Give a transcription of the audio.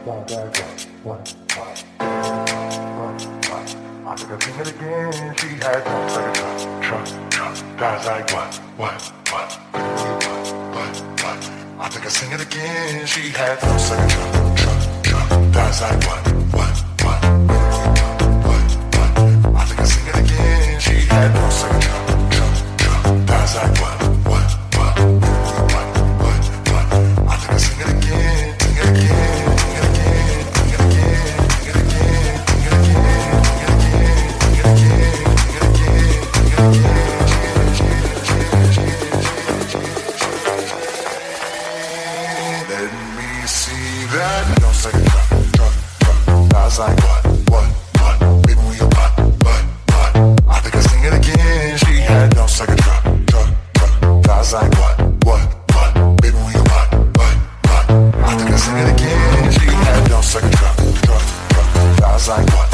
I took a sing it again, she had no second trust. Guys like what? I took a sing it again, she had no second trust. Guys like what? I took a sing it again, she had no second trust. Guys like what? I took a sing it again, sing it again, sing it again, sing it again, sing it again, sing it again, sing it again, sing it again, sing it again. Let me see that. Don't say truck. Guys like what? Baby, we a what? I think I sing it again. She had no second truck. Guys like what? Baby, we a what? I think I sing it again. She had no second truck. Guys like what?